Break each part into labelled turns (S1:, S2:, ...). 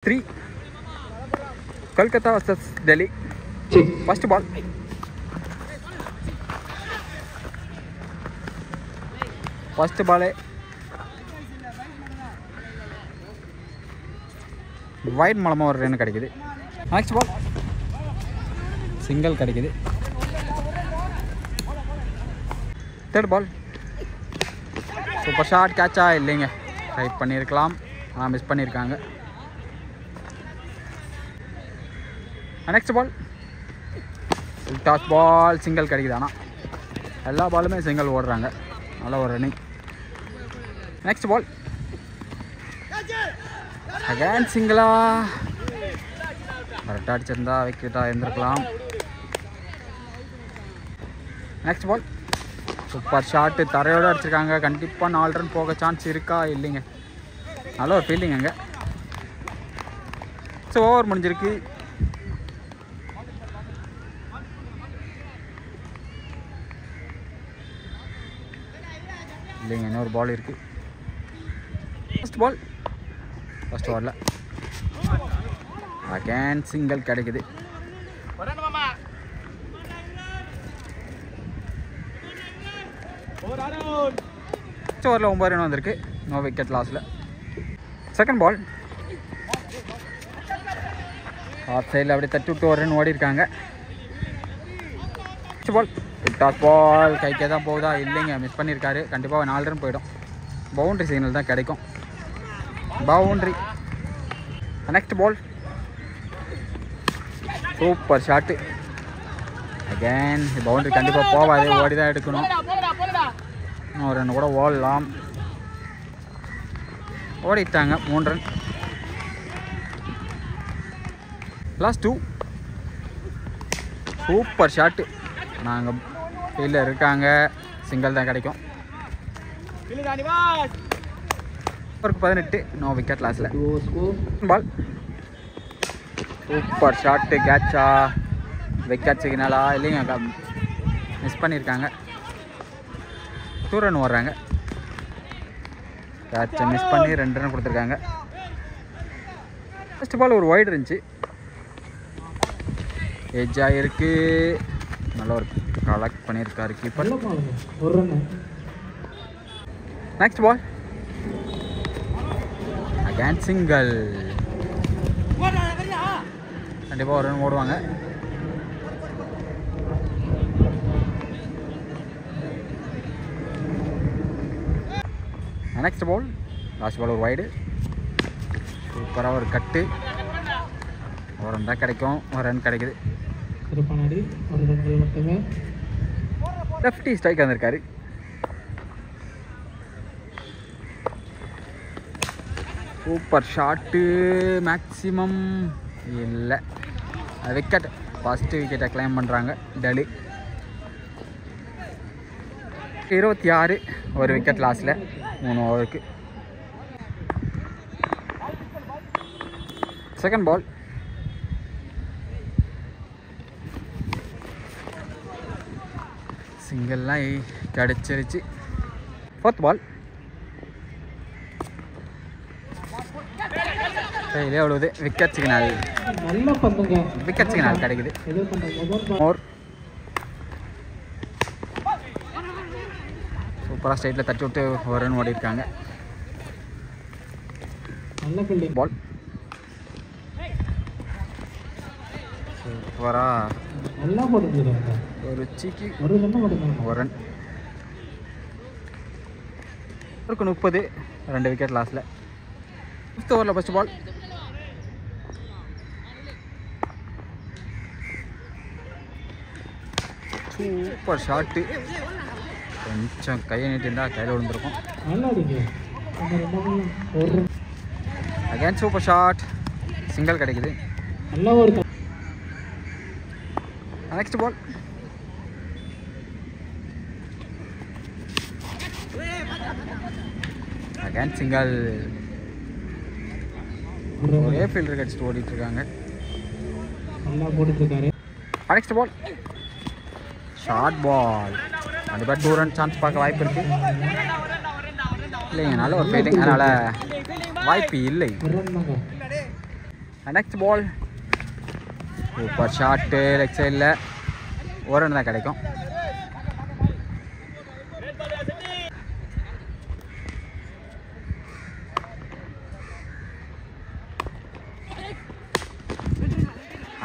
S1: 3 Kolkata vs Delhi. First ball. First ball wide malama ஒரு run கிடைக்குது. Next ball single கிடைக்குது. Third ball super shot catch இல்லைங்க, try பண்ணியிருக்கலாம் ஆனால் miss பண்ணியிருக்காங்க. Next ball toss ball single கிடைக்குது. ஆனால் எல்லா பாலுமே சிங்கிள் ஓடுறாங்க, நல்ல ஒரு ரன்னிங். நெக்ஸ்ட் பால் அகேன் சிங்கிளா, கரெக்டாக அடிச்சிருந்தா விக்கெட்டாக இருந்திருக்கலாம். நெக்ஸ்ட் பால் சூப்பர் ஷாட்டு, தரையோடு அடிச்சிருக்காங்க. கண்டிப்பாக 4 ரன் போக சான்ஸ் இருக்கா? இல்லைங்க, நல்ல ஒரு ஃபீல்டிங் அங்கே. ஸோ ஓவர் முடிஞ்சிருக்கு. இல்லைங்க, இன்னொரு பால் இருக்குது. ஃபர்ஸ்ட் பால் ஃபர்ஸ்ட் ஓவரில் அகேன் சிங்கிள் கிடைக்குது. ஃபர்ஸ்ட் ஓவரில் 9 ரன் வந்திருக்கு, நோ விக்கெட் லாஸில். செகண்ட் பால் ஆஃப் சைடில் அப்படியே தட்டி விட்டு 1 ரன் ஓடி இருக்காங்க. நெக்ஸ்ட் பால் டாஸ் பால் கைக்கே தான் போகுதா? இல்லைங்க, மிஸ் பண்ணியிருக்காரு. கண்டிப்பாக 4 ரன் போயிடும். பவுண்ட்ரி சிக்னல் தான் கிடைக்கும், boundary. Next ball super shot, again boundary கண்டிப்பாக போகாது, ஓடி தான் எடுக்கணும். இன்னும் 1 ரன் கூட ஓடலாம். ஓடிட்டாங்க, 3 ரன். Last 2 super shot. நாங்கள் ஃபீல்டில் இருக்காங்க, சிங்கிள் தான் கிடைக்கும். 18, நோ விக்கெட் லாஸில். பால் சூப்பர் ஷாட்டு, கேட்சா விக்கெட் சிக்னலா? இல்லைங்க, மிஸ் பண்ணியிருக்காங்க. 2 ரன் ஓடுறாங்க, கேட்சை மிஸ் பண்ணி 2 ரன் கொடுத்துருக்காங்க. ஃபர்ஸ்ட் பால் ஒரு வைடு இருந்துச்சு, எஜ்ஜாக இருக்குது, நல்ல ஒரு கலெக்ட் பண்ணியிருக்காரு keeper. Next ball again single, கண்டிப்பாக 1 ரன் ஓடுவாங்க. நெக்ஸ்ட் பால் லாஸ்ட் பால் ஒரு வைடு, சூப்பராக ஒரு கட்டு, 1 ரன் தான் கிடைக்கும். 1 ரன் கிடைக்குது. லெஃப்டி ஸ்ட்ரைக் வந்திருக்காரு. சூப்பர் ஷாட்டு, மேக்ஸிமம் இல்லை, விக்கெட். ஃபஸ்ட்டு விக்கெட்டை கிளைம் பண்ணுறாங்க டெல்லி. 26, ஒரு விக்கெட் லாஸில் 3 ஓவருக்கு. செகண்ட் பால் சிங்கிள்லாம் கிடச்சிருச்சு. ஃபோர்த் பால் கையிலே அவ்வளோது, விக்கெட் சிக்னல், விக்கெட் சிக்னல் கிடைக்குது. மோர் சூப்பராக ஸ்ட்ரைட்டில் தட்டி விட்டு 1 ரன் ஓடி இருக்காங்க. பால் சூப்பராக ஒரு சிக்கி 1 ரன். 30, 2 விக்கெட் லாஸில். 5th ஓவரில் ஃபர்ஸ்ட் பால் சூப்பர் ஷாட்டு, கொஞ்சம் கையை நீட்டிருந்தால் கையில் விழுந்துருக்கும். அகேன் சூப்பர் ஷாட், சிங்கிள் கிடைக்குது. நெக்ஸ்ட் பால் அகேன் சிங்கிள், ஒரே ஃபீல்டர் கடிச்சிட்டு ஓடிட்டு இருக்காங்க. நெக்ஸ்ட் பால் ஷார்ட் பால், கண்டிப்பாக 2 ரன் சான்ஸ் பார்க்க வாய்ப்பு இருக்குது. இல்லைங்க, நல்ல ஒரு ஃபீல்டிங், அதனால் வாய்ப்பு இல்லை. Next ball super shot leg சைடில் ஒரு ரன் தான் கிடைக்கும்.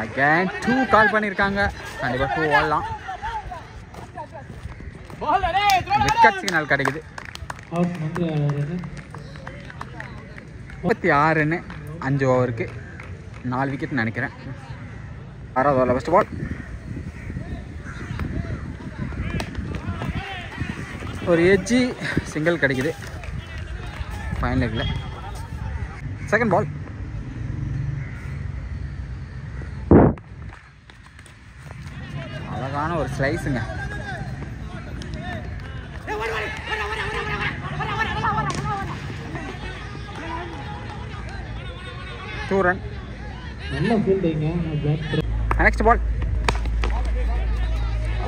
S1: அகேன் 2 கால் பண்ணியிருக்காங்க. கண்டிப்பாக 2 ஓடலாம். விக்கெட் சிக்னல் கிடைக்குது. 36 ரன்னு 5 ஓவருக்கு 4 விக்கெட் நினைக்கிறேன். 6வது ஓவரில் ஃபஸ்ட் பால் ஒரு எட்ஜி சிங்கிள் கிடைக்குது ஃபைனல் லெக்கில். செகண்ட் பால் அழகான ஒரு ஸ்லைஸுங்க. Two run. Next ball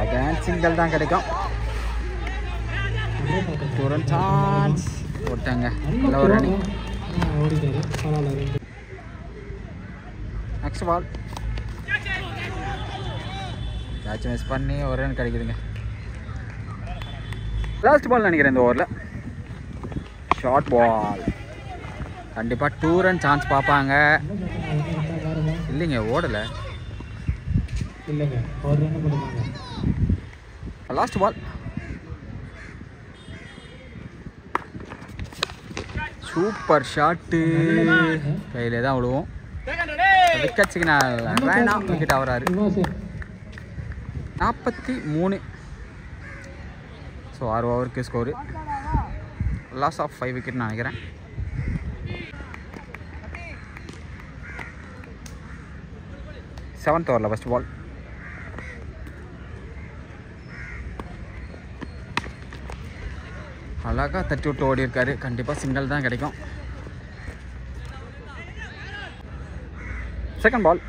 S1: again single தான் கிடைக்கும். 2 ரன் சான்ஸ் போட்டாங்க. நல்ல ஒரு running. Next ball catch miss பண்ணி ஒரு ரன் கிடைக்குதுங்க. லாஸ்ட் பால் நினைக்கிறேன் இந்த ஓவரில். ஷார்ட் பால் கண்டிப்பாக 2 ரன் சான்ஸ் பார்ப்பாங்க. இல்லைங்க ஓடலை. லாஸ்ட் பால் சூப்பர் ஷாட்டு கையில் தான் விடுவோம். விக்கெட் சிக்னல் விக்கெட் ஆகிறாரு. 43. ஸோ 6 ஓவருக்கு ஸ்கோரு. லாஸ் ஆஃப் 5 விக்கெட் நினைக்கிறேன். செவன்த் ஓவரில் ஃபஸ்ட் பால் அழகாக தட்டி விட்டு ஓடி இருக்காரு. கண்டிப்பாக சிங்கிள் தான் கிடைக்கும். செகண்ட் பால்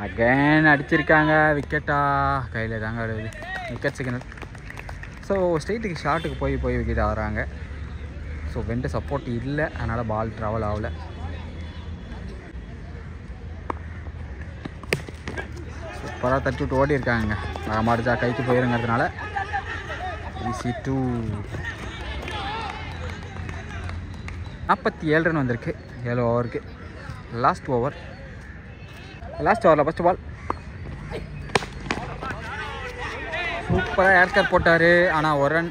S1: அகேன் அடிச்சிருக்காங்க. விக்கெட்டா கையில் தாங்க வருது. Wicket signal. ஸோ ஸ்ட்ரெயிட்டுக்கு ஷார்ட்டுக்கு போய் விக்கெட் ஆகிறாங்க. ஸோ வெண்டு சப்போர்ட் இல்லை, அதனால் பால் ட்ராவல் ஆகலை. சூப்பராக தட்டி விட்டு ஓடி இருக்காங்க. மாடிச்சா கைக்கு போயிருங்கிறதுனால ஈஸி 2. 47 ரன் வந்திருக்கு 7 ஓவருக்கு. லாஸ்ட் ஓவரில் ஃபஸ்ட் பால் சூப்பராக ஏர்கர் போட்டார். ஆனால் ஒரு ரன்.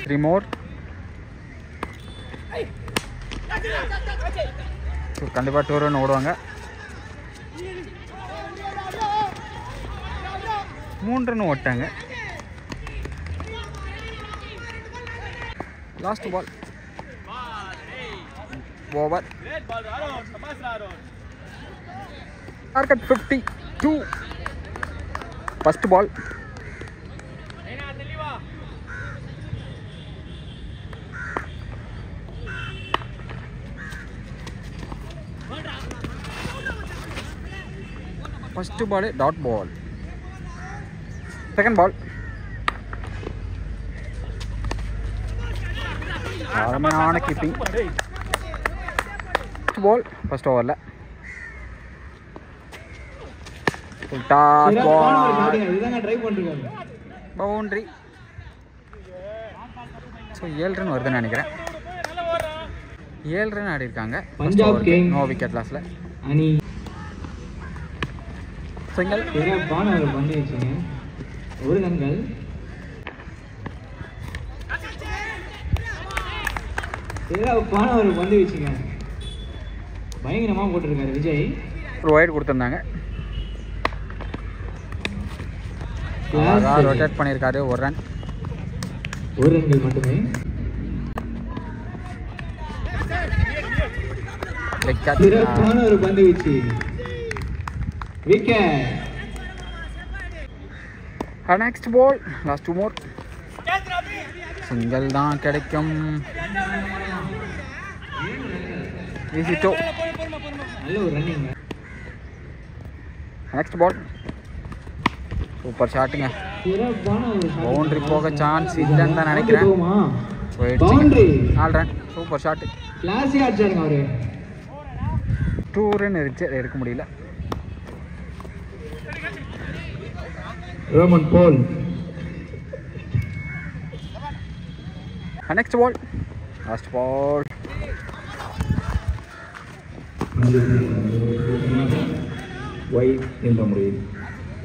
S1: 3 மோர். கண்டிப்பாக 2 ரன் ஓடுவாங்க. 3 ரன் ஓட்டாங்க. Last ball over. Target 52. First ball dot ball. Second ball அருமையான கீப்பிங். பால் ஃபர்ஸ்ட் ஓவரில் பவுண்ட்ரி. ஸோ 7 ரன் வருதுன்னு நினைக்கிறேன். 7 ரன் ஆடி இருக்காங்க. நோ விக்கெட் லாஸில். சிங்கிள்.
S2: ஒரு ரன்கள். சிறப்பான ஒரு பந்து வச்சுங்க. பயங்கரமாக போட்டிருக்காரு விஜய்.
S1: ஒரு வைட் கொடுத்துருந்தாங்க. ரொட்டேட் பண்ணியிருக்காரு. ஒரு ரன்.
S2: ஒரு ரன்கள் மட்டுமே. சிறப்பான ஒரு பந்து வீச்சு. Wicket.
S1: Next ball last 2 more. Single தான் கிடைக்கும். ஈஸி 2.
S2: நல்ல ஒரு ரன்னிங்.
S1: நெக்ஸ்ட் பால் சூப்பர் ஷாட்டுங்க. பவுண்டரி போக சான்ஸ் இல்லைன்னு தான் நினைக்கிறேன்.
S2: Boundary
S1: 4 run. Super shot.
S2: கிளாஸியா அடிச்சாருங்க அவரு.
S1: 2 ரன் எடுக்க முடியல.
S2: ரோமன் போல்.
S1: Next ball. Last ball.
S2: Wide என்ற முறையில்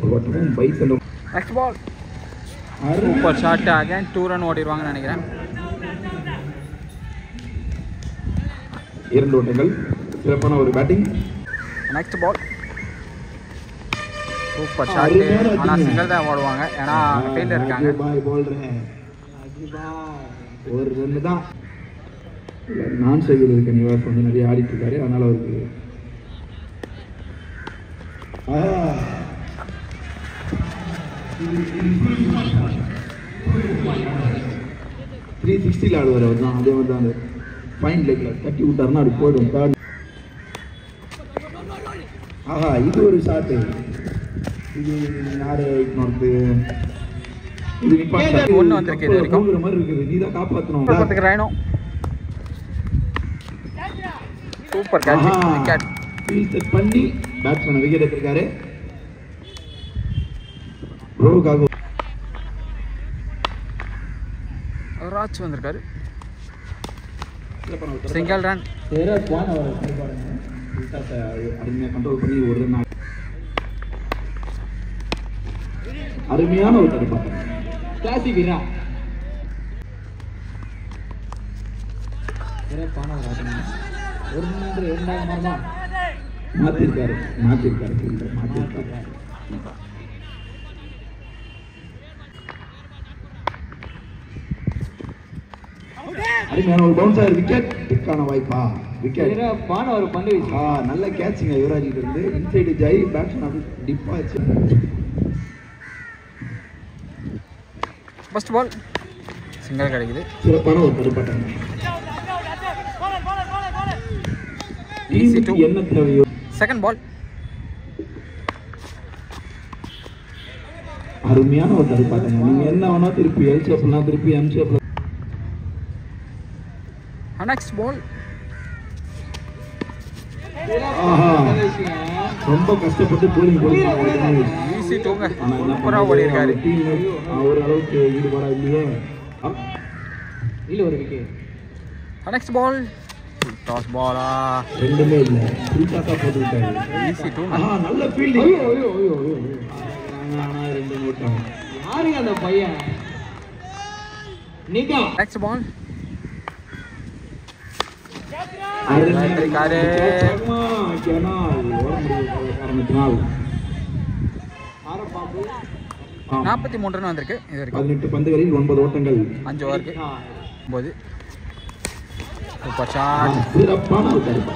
S2: ஒரு வட்டமும் வைட் என்ற
S1: next ball. Super shot. Again 2 run ஓடிடுவாங்கன்னு நினைக்கிறேன்.
S2: 2 ஓட்டங்கள். சிறப்பான ஒரு batting.
S1: Next ball. Super shot. ஆனால் சிங்கிள் தான் ஓடுவாங்க, ஏன்னா ஃபீல்டில் இருக்காங்க.
S2: ஒரு ரன்னு தான். நான் சைடில் இருக்க நிவாஸ் வந்து நிறைய ஆடிட்டு இருக்காரு, அதனால அவருக்கு 360 ஆடுவார் அவர் தான். அதே மாதிரி தான் அந்த ஃபைன் லெக்ல தட்டி விட்டாருன்னா அது போயிடும். தேர்ட். ஆஹா, இது ஒரு ஷாட்டு. இது யாரு இன்னொரு இது நிப்பாட்டு
S1: ஒன்று வந்திருக்கு. இது வரைக்கும்
S2: மாதிரி இருக்குது. நீ தான் காப்பாற்றணும்.
S1: ராயனோ. Super catch. Wicket.
S2: Field set பண்ணி பேட்ஸ்மேன் விக்கெட் எடுத்திருக்காரு. ரோகாகோ
S1: ராஜ் வந்திருக்காரு. Single run.
S2: அருமையாக கண்ட்ரோல் பண்ணி ஒரு ரன். அருமையான ஒரு தடுப்பாட்டம். கிளாசிக் வீரா. மாத்திருக்காரு. அருமையான ஒரு பவுன்சர். விக்கெட்டுக்கான வாய்ப்பா. விக்கெட். ஒரு பந்து வீச்சு. நல்ல கேட்சிங்க யுவராஜ் கிட்ட இருந்து. இன்சைடு ஜெய் பேட்ஸ்மேன் டிப்பா ஆச்சு.
S1: ஃபர்ஸ்ட் பால் சிங்கிள் கிடைக்குது.
S2: சிறப்பான ஒரு தடுப்பாட்டம். என்ன தேவையோ.
S1: Second ball.
S2: அருமையான ஒரு தடுப்பாட்டம். நீங்க என்ன வேணா திருப்பி எல் ஷேப்லாம் திருப்பி எம் ஷேப்ல.
S1: Next ball.
S2: ரொம்ப கஷ்டப்பட்டு போலிங் போயிருக்காங்க.
S1: ஈஸி டூங்க. சூப்பரா ஓடி இருக்காரு.
S2: ஒரு அளவுக்கு ஈடுபாடா இல்லையே. இல்ல ஒரு விக்கெட்.
S1: Next ball. டாஸ் பாலா.
S2: ரெண்டுமே இல்ல. புல்டாக்கா போட்டு விட்டாரு.
S1: Easy two.
S2: நல்ல ஃபீல்டிங். ரெண்டு ஓட்டம். யாருங்க அந்த பையன்? நிகா.
S1: Next ball.
S2: இருக்காரு.
S1: 43 ரன் வந்திருக்கு. இது வரைக்கும்
S2: 18 பந்துகளில் 9 ஓட்டங்கள்.
S1: 5 ஓவருக்கு 9. Super shot.
S2: சிறப்பான ஒரு தடுப்பு.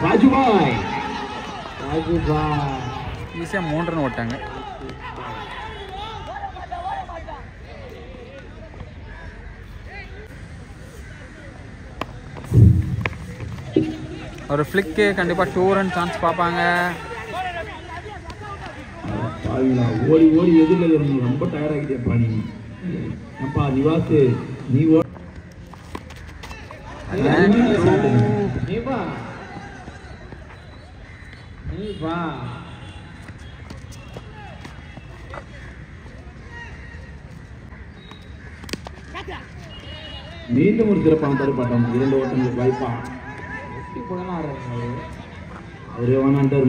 S2: ராஜுபாய்
S1: ஈஸியாக 3 ரன் ஓட்டாங்க. ஒரு ஃப்ளிக்கு கண்டிப்பாக 2 ரன் சான்ஸ் பார்ப்பாங்க.
S2: ஓடி ஓடி எதிரில் இருக்கணும். ரொம்ப டயர்ட் ஆகிட்டேப்பா நீ. அப்பா நிவாஸ் நீ மீண்டும் ஒரு சிறப்பான தடுப்பாட்டம். 2 ஓட்டங்களுக்கு வாய்ப்பா. அவரே வேணான்ட்டார்.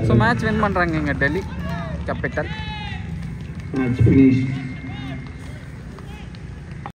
S1: ஸோ மேட்ச் வின் பண்ணுறாங்க இங்கே டெல்லி கேபிட்டல்.
S2: Match finish.